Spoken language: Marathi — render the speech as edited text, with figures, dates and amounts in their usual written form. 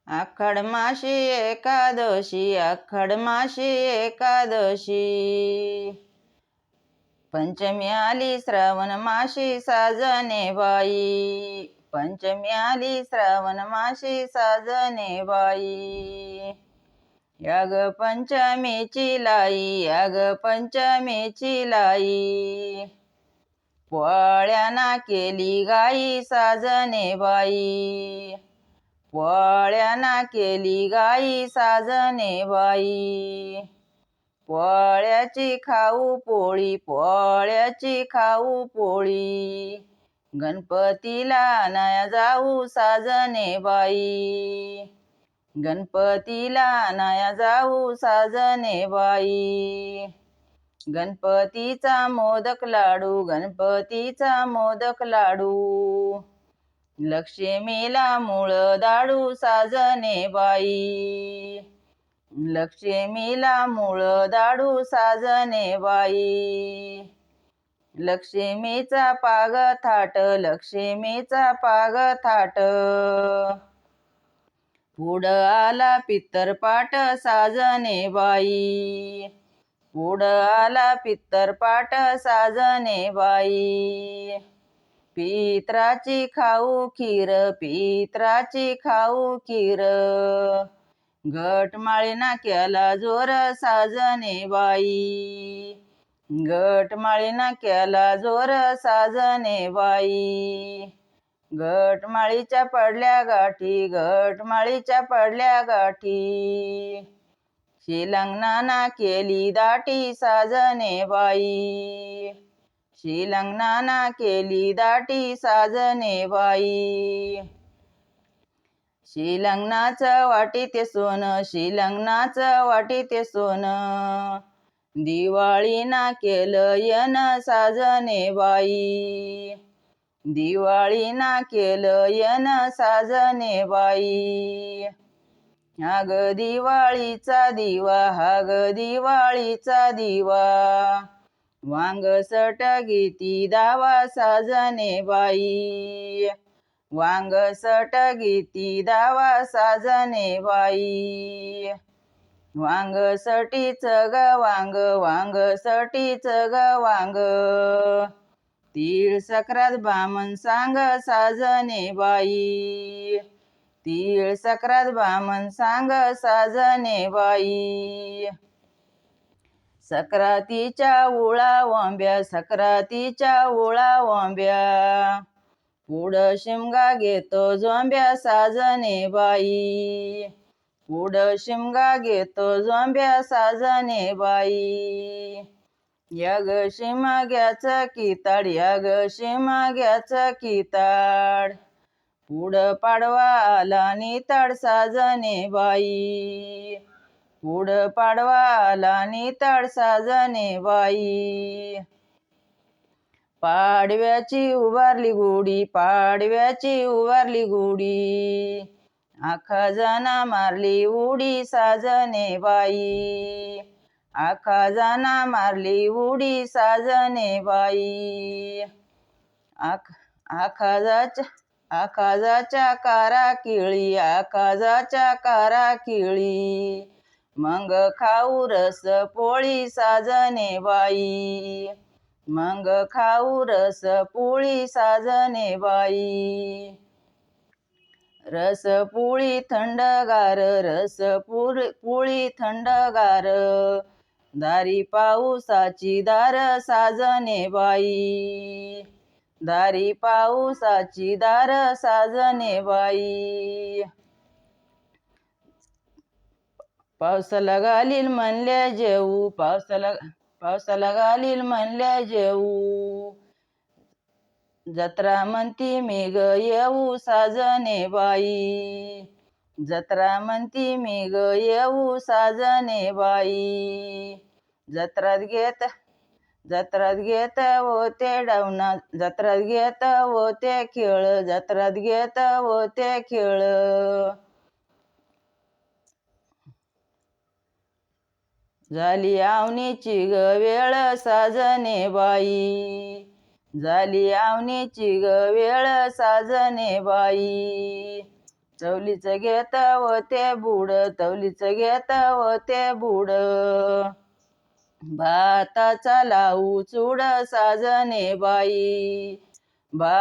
आखाड माशी एकादशी, आखाड माशी एकादशी. पंचमी आली श्रावण माशी साजने बाई, पंचमी आली श्रावण माशी साजने बाई. याग पंचमीची लाई, याग पंचमीची लाई. पोळ्याना केली गाई साजने बाई, पोळ्याना केली गाई साजने बाई. पोळ्याची खाऊ पोळी, पोळ्याची खाऊ पोळी. गणपतीला आणाया जाऊ साजने बाई, गणपतीला आणाया जाऊ साजने बाई. गणपतीचा मोदक लाडू, गणपतीचा मोदक लाडू. लक्ष्मीला मूळ दाडू साजने बाई, लक्ष्मीला मूळ दाडू साजने बाई. लक्ष्मीचा पाग थाट, लक्ष्मीचा पाग थाट. पुढं आला पित्तरपाट साजने बाई, पुढं आला पित्तरपाट साजने बाई. पित्राची खाऊ खीर, पित्राची खाऊ खीर. घटमाळीना केला जोर साजने बाई, घटमाळीना केला जोर साजने बाई. घटमाळीच्या पडल्या गाठी, घटमाळीच्या पडल्या गाठी. शिलंगणाना केली दाटी साजने बाई, शिलंगणाना केली दाटी साजने बाई. शिलंगणाचं वाटी ते सोनं, शिलंगणाचं वाटी ते सोनं. दिवाळीना केलं यन साजने बाई, दिवाळीना केलं यन साजने बाई. हाग दिवाळीचा दिवा, हाग दिवाळीचा दिवा. वांगसट गीती दावा साजने बाई, वांगसट गीती दावा साजने बाई. वांगसटीच ग वांग, वांगसटीच ग वांग. तीळ सक्रात बामण सांग साजने बाई, तीळ सक्रात बामण सांग साजने बाई. सक्रातीच्या उळा वंब्या, सक्रातीच्या उळा वंब्या. पुढं शिमगा घेतो जोंब्या साजने बाई, पुढं शिमगा घेतो जोंब्या साजने बाई. याग शिमग्याचं किताड, याग शिमग्याचं किताड. पुढं पाडवा आला निताड साजने बाई, पुढं पाडवा आला निताड साजने बाई. पाडव्याची उभारली गुढी, पाडव्याची उभारली गुढी. आखा जना मारली उडी साजने बाई, आखा जना मारली उडी साजने बाई. आकाजाच्या कारा किळी, आकाजाच्या कारा किळी. मग खाऊ रस पोळी साजने बाई, मग खाऊ रस पोळी साजने बाई. रस पोळी थंडगार, रस पोळी थंडगार. दारी पाऊसाची दार साजने बाई, दारी पाऊसाची दार साजने बाई. पावसाला घालील म्हणल्या जेऊ, पावसाला घालील म्हणल्या जेऊ. जत्रा म्हणती मी ग येऊ साजने बाई, जत्रा म्हणती मी ग येऊ साजने बाई. जत्रात घेत होते डावना, जत्रात घेत होते खेळ, जत्रात घेत होते खेळ. झाली आवनीची ग वेळ साजने बाई, झाली आवनीची ग वेळ साजने बाई. चवलीच घेत होते बुड, चवलीच घेत होते बुड. भाताचा लावू चूड साजने बाई,